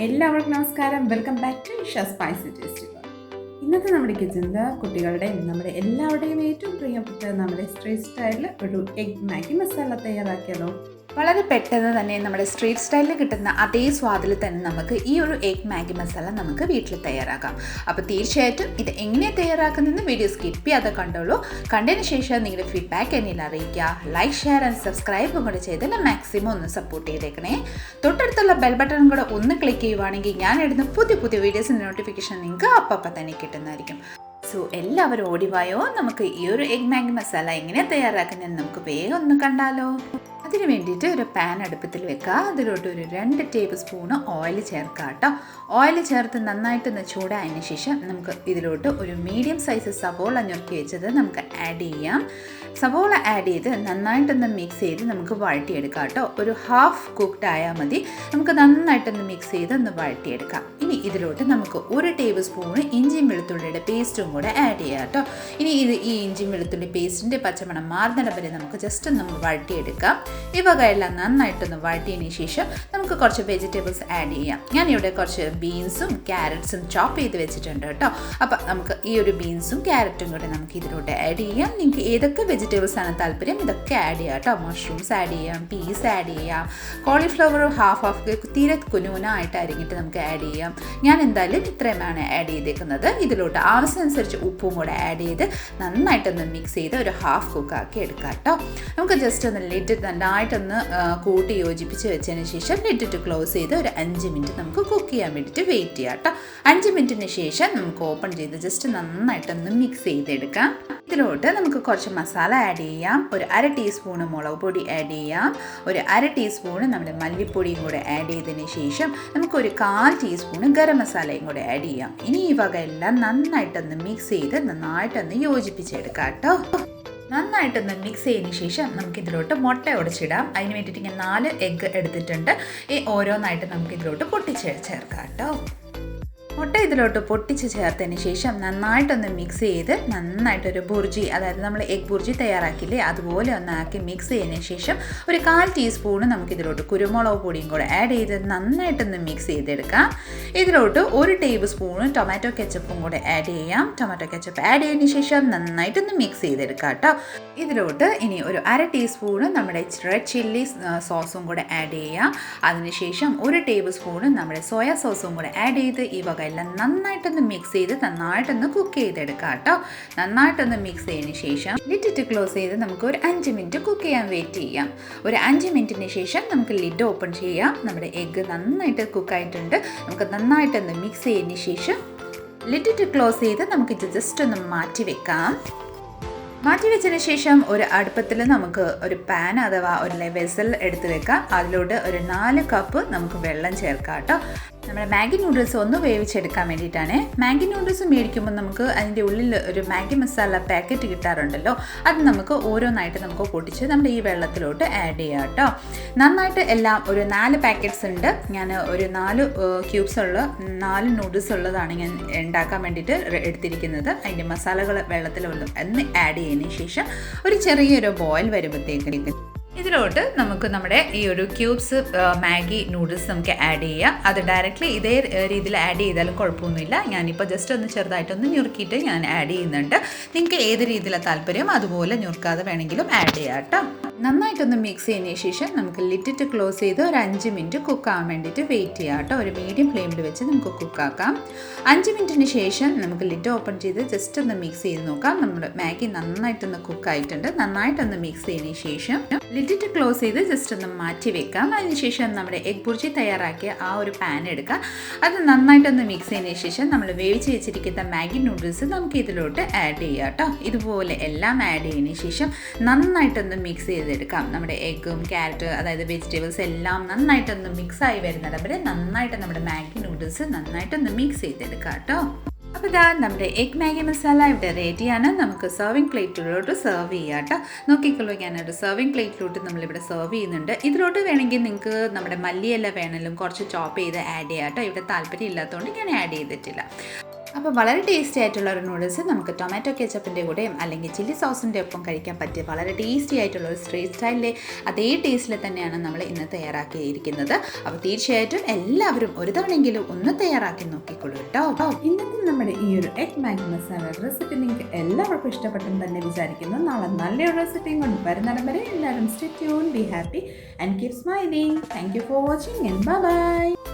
എല്ലാവർക്കും നമസ്കാരം. Welcome back to Isha spicy taste. ഇന്നത്തെ നമ്മുടെ കിച്ചണിൽ കുട്ടികളുടെയും നമ്മുടെ എല്ലാവരുടെയും ഏറ്റവും പ്രിയപ്പെട്ട നമ്മുടെ സ്ട്രീറ്റ് സ്റ്റൈലിൽ ഒരു എഗ് മാഗി മസാല തയ്യാറാക്കിയാലോ? വളരെ പെട്ടെന്ന് തന്നെ നമ്മുടെ സ്ട്രീറ്റ് സ്റ്റൈലിൽ കിട്ടുന്ന അതേ സ്വാദിൽ തന്നെ നമുക്ക് ഈ ഒരു എഗ് മാഗി മസാല നമുക്ക് വീട്ടിൽ തയ്യാറാക്കാം. അപ്പോൾ തീർച്ചയായിട്ടും ഇത് എങ്ങനെയാണ് തയ്യാറാക്കുന്നതെന്ന് വീഡിയോ സ്കിപ്പ് ചെയ്യാതെ കണ്ടോളൂ. കണ്ടതിന് ശേഷം നിങ്ങളുടെ ഫീഡ്ബാക്ക് എന്നിൽ അറിയിക്കുക. ലൈക്ക്, ഷെയർ ആൻഡ് സബ്സ്ക്രൈബും കൂടെ ചെയ്ത് മാക്സിമം ഒന്ന് സപ്പോർട്ട് ചെയ്തേക്കണേ. തൊട്ടടുത്തുള്ള ബെൽ ബട്ടൺ കൂടെ ഒന്ന് ക്ലിക്ക് ചെയ്യുവാണെങ്കിൽ ഞാൻ ഇടുന്ന പുതിയ പുതിയ വീഡിയോസിൻ്റെ നോട്ടിഫിക്കേഷൻ നിങ്ങൾക്ക് അപ്പം തന്നെ കിട്ടുന്നതായിരിക്കും. സോ എല്ലാവരും ഓടിവായോ, നമുക്ക് ഈ ഒരു എഗ് മാഗി മസാല എങ്ങനെ തയ്യാറാക്കുന്നതെന്ന് നമുക്ക് വേഗം ഒന്ന് കണ്ടാലോ. അതിന് വേണ്ടിയിട്ട് ഒരു പാൻ അടുപ്പത്തിൽ വെക്കുക. അതിലോട്ട് ഒരു 2 ടേബിൾ സ്പൂണ് ഓയിൽ ചേർക്കുക കേട്ടോ. ഓയിൽ ചേർത്ത് നന്നായിട്ടൊന്ന് ചൂടായതിന് ശേഷം നമുക്ക് ഇതിലോട്ട് ഒരു മീഡിയം സൈസ് സവോള ഞുറുക്കി വെച്ചത് നമുക്ക് ആഡ് ചെയ്യാം. സവോള ആഡ് ചെയ്ത് നന്നായിട്ടൊന്ന് മിക്സ് ചെയ്ത് നമുക്ക് വഴറ്റിയെടുക്കാം കേട്ടോ. ഒരു ഹാഫ് കുക്ക്ഡ് ആയാൽ മതി. നമുക്ക് നന്നായിട്ടൊന്ന് മിക്സ് ചെയ്ത് ഒന്ന് വഴറ്റിയെടുക്കാം. ഇനി ഇതിലോട്ട് നമുക്ക് 1 ടേബിൾ സ്പൂണ് ഇഞ്ചിയും വെളുത്തുള്ളിയുടെ പേസ്റ്റും കൂടെ ആഡ് ചെയ്യാം കേട്ടോ. ഇനി ഈ ഇഞ്ചിയും വെളുത്തുള്ളി പേസ്റ്റിൻ്റെ പച്ചമണം മാറുന്നിടം വരെ നമുക്ക് ജസ്റ്റ് ഒന്ന് വഴറ്റിയെടുക്കാം. ഈ വകയെല്ലാം നന്നായിട്ടൊന്ന് വഴറ്റിയതിന് ശേഷം നമുക്ക് കുറച്ച് വെജിറ്റബിൾസ് ആഡ് ചെയ്യാം. ഞാനിവിടെ കുറച്ച് ബീൻസും ക്യാരറ്റ്സും ചോപ്പ് ചെയ്ത് വെച്ചിട്ടുണ്ട് കേട്ടോ. അപ്പം നമുക്ക് ഈ ഒരു ബീൻസും ക്യാരറ്റും കൂടെ നമുക്ക് ഇതിലോട്ട് ആഡ് ചെയ്യാം. നിങ്ങൾക്ക് ഏതൊക്കെ വെജിറ്റബിൾസ് ആണ് താല്പര്യം ഇതൊക്കെ ആഡ് ചെയ്യാം കേട്ടോ. മഷ്റൂംസ് ആഡ് ചെയ്യാം, പീസ് ആഡ് ചെയ്യാം, കോളിഫ്ലവർ ഹാഫ് തീരെ കുനുകുനായിട്ട് അരിഞ്ഞിട്ട് നമുക്ക് ആഡ് ചെയ്യാം. ഞാൻ എന്തായാലും ഇത്രയുമാണ് ആഡ് ചെയ്തേക്കുന്നത്. ഇതിലോട്ട് ആവശ്യമനുസരിച്ച് ഉപ്പും കൂടെ ആഡ് ചെയ്ത് നന്നായിട്ടൊന്ന് മിക്സ് ചെയ്ത് ഒരു ഹാഫ് കുക്കാക്കി എടുക്കാം കേട്ടോ. നമുക്ക് ജസ്റ്റ് ഒന്ന് ലിഡ് നന്നായിട്ടൊന്ന് കൂട്ടി യോജിപ്പിച്ച് വെച്ചതിന് ശേഷം ലിഡിട്ട് ക്ലോസ് ചെയ്ത് ഒരു 5 മിനിറ്റ് നമുക്ക് കുക്ക് ചെയ്യാൻ വേണ്ടിയിട്ട് വെയിറ്റ് ചെയ്യാം കേട്ടോ. 5 മിനിറ്റിന് ശേഷം നമുക്ക് ഓപ്പൺ ചെയ്ത് ജസ്റ്റ് നന്നായിട്ടൊന്ന് മിക്സ് ചെയ്തെടുക്കാം. ഇതിലോട്ട് നമുക്ക് കുറച്ച് മസാല ആഡ് ചെയ്യാം. ഒരു 1/2 ടീസ്പൂണ് മുളക് പൊടി ആഡ് ചെയ്യാം. ഒരു 1/2 ടീസ്പൂണ് നമ്മുടെ മല്ലിപ്പൊടിയും കൂടെ ആഡ് ചെയ്തതിന് ശേഷം നമുക്കൊരു 1/4 ടീസ്പൂണ് ഗരം മസാലയും കൂടെ ആഡ് ചെയ്യാം. ഇനി ഈ വക എല്ലാം നന്നായിട്ടൊന്ന് മിക്സ് ചെയ്ത് നന്നായിട്ടൊന്ന് യോജിപ്പിച്ചെടുക്കാം കേട്ടോ. നന്നായിട്ടൊന്ന് മിക്സ് ചെയ്തതിന് ശേഷം നമുക്കിതിലോട്ട് മുട്ട ഉടച്ചിടാം. അതിന് വേണ്ടിയിട്ട് ഞാൻ 4 എഗ്ഗ് എടുത്തിട്ടുണ്ട്. ഈ ഓരോന്നായിട്ട് നമുക്കിതിലോട്ട് ചേർക്കാം കേട്ടോ. മുട്ട ഇതിലോട്ട് പൊട്ടിച്ച് ചേർത്തതിന് ശേഷം നന്നായിട്ടൊന്ന് മിക്സ് ചെയ്ത് നന്നായിട്ടൊരു ബുർജി, അതായത് നമ്മൾ എഗ് ബുർജി തയ്യാറാക്കില്ലേ അതുപോലെ ഒന്നാക്കി മിക്സ് ചെയ്തതിന് ശേഷം ഒരു 1/4 ടീസ്പൂണ് നമുക്കിതിലോട്ട് കുരുമുളക് പൊടിയും കൂടെ ആഡ് ചെയ്ത് നന്നായിട്ടൊന്ന് മിക്സ് ചെയ്തെടുക്കാം. ഇതിലോട്ട് 1 ടേബിൾ സ്പൂണ് ടൊമാറ്റോ കെച്ചപ്പും കൂടെ ആഡ് ചെയ്യാം. ടൊമാറ്റോ കെച്ചപ്പ് ആഡ് ചെയ്തതിന് ശേഷം നന്നായിട്ടൊന്ന് മിക്സ് ചെയ്തെടുക്കാം കേട്ടോ. ഇതിലോട്ട് ഇനി ഒരു 1/2 ടീസ്പൂണ് നമ്മുടെ റെഡ് ചില്ലി സോസും കൂടെ ആഡ് ചെയ്യാം. അതിനുശേഷം 1 ടേബിൾ സ്പൂണ് നമ്മുടെ സോയ സോസും കൂടെ ആഡ് ചെയ്ത് ഈ വക എല്ലാം നന്നായിട്ടൊന്ന് മിക്സ് ചെയ്ത് നന്നായിട്ടൊന്ന് കുക്ക് ചെയ്തെടുക്കാം കേട്ടോ. നന്നായിട്ടൊന്ന് മിക്സ് ചെയ്തതിന് ശേഷം ലിഡിട്ട് ക്ലോസ് ചെയ്ത് നമുക്ക് ഒരു 5 മിനിറ്റ് കുക്ക് ചെയ്യാൻ വെയിറ്റ് ചെയ്യാം. ഒരു 5 മിനിറ്റിന് ശേഷം നമുക്ക് ലിഡ് ഓപ്പൺ ചെയ്യാം. നമ്മുടെ എഗ്ഗ് നന്നായിട്ട് കുക്കായിട്ടുണ്ട്. നമുക്ക് നന്നായിട്ടൊന്ന് മിക്സ് ചെയ്തതിന് ശേഷം ലിഡിട്ട് ക്ലോസ് ചെയ്ത് നമുക്കിത് ജസ്റ്റ് ഒന്ന് മാറ്റി വെക്കാം. മാറ്റി വെച്ചതിന് ശേഷം ഒരു അടുപ്പത്തിൽ നമുക്ക് ഒരു പാൻ അഥവാ ഒരു വെസൽ എടുത്ത് വെക്കാം. അതിലോട്ട് ഒരു 4 കപ്പ് നമുക്ക് വെള്ളം ചേർക്കാം കേട്ടോ. നമ്മുടെ മാഗി നൂഡിൽസ് ഒന്ന് വേവിച്ചെടുക്കാൻ വേണ്ടിയിട്ടാണ്. മാഗി നൂഡിൽസ് മേടിക്കുമ്പോൾ നമുക്ക് അതിൻ്റെ ഉള്ളിൽ ഒരു മാഗി മസാല പാക്കറ്റ് കിട്ടാറുണ്ടല്ലോ. അത് നമുക്ക് ഓരോന്നായിട്ട് നമുക്ക് പൊട്ടിച്ച് നമ്മുടെ ഈ വെള്ളത്തിലോട്ട് ആഡ് ചെയ്യാം കേട്ടോ. നന്നായിട്ട് എല്ലാം ഒരു 4 പാക്കറ്റ്സ് ഉണ്ട്. ഞാൻ ഒരു 4 ക്യൂബ്സ് ഉള്ള 4 നൂഡിൽസ് ഉള്ളതാണ് ഞാൻ ഉണ്ടാക്കാൻ വേണ്ടിയിട്ട് എടുത്തിരിക്കുന്നത്. അതിൻ്റെ മസാലകൾ വെള്ളത്തിലുള്ള ഒന്ന് ആഡ് ചെയ്തതിന് ശേഷം ഒരു ചെറിയൊരു ബോയിൽ വരുമ്പോഴത്തേക്ക് ഇതിലോട്ട് നമുക്ക് നമ്മുടെ ഈ ഒരു ക്യൂബ്സ് മാഗി നൂഡിൽസ് നമുക്ക് ആഡ് ചെയ്യാം. അത് ഡയറക്റ്റ്ലി ഇതേ രീതിയിൽ ആഡ് ചെയ്താലും കുഴപ്പമൊന്നുമില്ല. ഞാനിപ്പോൾ ജസ്റ്റ് ഒന്ന് ചെറുതായിട്ടൊന്ന് ഞുറുക്കിയിട്ട് ഞാൻ ആഡ് ചെയ്യുന്നുണ്ട്. നിങ്ങൾക്ക് ഏത് രീതിയിലാണ് താല്പര്യം അതുപോലെ ഞുറുക്കാതെ വേണമെങ്കിലും ആഡ് ചെയ്യാം കേട്ടോ. നന്നായിട്ടൊന്ന് മിക്സ് ചെയ്തതിന് ശേഷം നമുക്ക് ലിഡിട്ട് ക്ലോസ് ചെയ്ത് ഒരു 5 മിനിറ്റ് കുക്കാകാൻ വേണ്ടിയിട്ട് വെയിറ്റ് ചെയ്യാം കേട്ടോ. ഒരു മീഡിയം ഫ്ലെയിമിൽ വെച്ച് നമുക്ക് കുക്കാക്കാം. 5 മിനിറ്റിന് ശേഷം നമുക്ക് ലിഡ് ഓപ്പൺ ചെയ്ത് ജസ്റ്റ് ഒന്ന് മിക്സ് ചെയ്ത് നോക്കാം. നമ്മുടെ മാഗി നന്നായിട്ടൊന്ന് കുക്കായിട്ടുണ്ട്. നന്നായിട്ടൊന്ന് മിക്സ് ചെയ്തതിന് ശേഷം ലിഡിട്ട് ക്ലോസ് ചെയ്ത് ജസ്റ്റ് ഒന്ന് മാറ്റി വെക്കാം. അതിനുശേഷം നമ്മുടെ എഗ് ബുർജി തയ്യാറാക്കിയ ആ ഒരു പാൻ എടുക്കാം. അത് നന്നായിട്ടൊന്ന് മിക്സ് ചെയ്തതിന് ശേഷം നമ്മൾ വേവിച്ച് വെച്ചിരിക്കുന്ന മാഗി നൂഡിൽസ് നമുക്ക് ഇതിലോട്ട് ആഡ് ചെയ്യാം കേട്ടോ. ഇതുപോലെ എല്ലാം ആഡ് ചെയ്തതിന് ശേഷം നന്നായിട്ടൊന്ന് മിക്സ് ചെയ്തെടുക്കാം. നമ്മുടെ എഗ്ഗും ക്യാരറ്റ് അതായത് വെജിറ്റബിൾസ് എല്ലാം നന്നായിട്ടൊന്ന് മിക്സായി വരുന്നിടം വരെ നന്നായിട്ട് നമ്മുടെ മാഗി നൂഡിൽസ് നന്നായിട്ടൊന്ന് മിക്സ് ചെയ്തെടുക്കാം കേട്ടോ. അപ്പോൾ ഇതാ നമ്മുടെ എഗ് മാഗി മസാല ഇവിടെ റെഡിയാണ്. നമുക്ക് സെർവിങ് പ്ലേറ്റിലോട്ട് സെർവ് ചെയ്യാം കേട്ടോ. നോക്കിക്കോളൂ, ഞാനൊരു സെർവിങ് പ്ലേറ്റിലോട്ട് നമ്മളിവിടെ സെർവ് ചെയ്യുന്നുണ്ട്. ഇതിലോട്ട് വേണമെങ്കിൽ നിങ്ങൾക്ക് നമ്മുടെ മല്ലിയില വേണമെങ്കിലും കുറച്ച് ചോപ്പ് ചെയ്ത് ആഡ് ചെയ്യാം കേട്ടോ. ഇവിടെ താല്പര്യം ഇല്ലാത്തതുകൊണ്ട് ഞാൻ ആഡ് ചെയ്തിട്ടില്ല. അപ്പോൾ വളരെ ടേസ്റ്റി ആയിട്ടുള്ള ഒരു നൂഡിൽസ് നമുക്ക് ടൊമാറ്റോ കെച്ചപ്പിൻ്റെ കൂടെയും അല്ലെങ്കിൽ ചില്ലി സോസിൻ്റെ ഒപ്പം കഴിക്കാൻ പറ്റിയ വളരെ ടേസ്റ്റി ആയിട്ടുള്ള ഒരു സ്ട്രീറ്റ് സ്റ്റൈലിലെ അതേ ടേസ്റ്റിൽ തന്നെയാണ് നമ്മൾ ഇന്ന് തയ്യാറാക്കിയിരിക്കുന്നത്. അപ്പോൾ തീർച്ചയായിട്ടും എല്ലാവരും ഒരു തവണയെങ്കിലും ഒന്ന് തയ്യാറാക്കി നോക്കിക്കൊള്ളൂ കേട്ടോ. ഇന്നത്തെ നമ്മുടെ ഈ ഒരു എഗ് മാഗി മസാല റെസിപ്പി നിങ്ങൾക്ക് എല്ലാവർക്കും ഇഷ്ടപ്പെട്ടെന്ന് തന്നെ വിചാരിക്കുന്നു. നാളെ നല്ലൊരു റെസിപ്പിയും കൊണ്ട് വരുന്നിടം വരെ എല്ലാവരും stay tune, be happy and keep smiling. Thank you for watching and bye bye.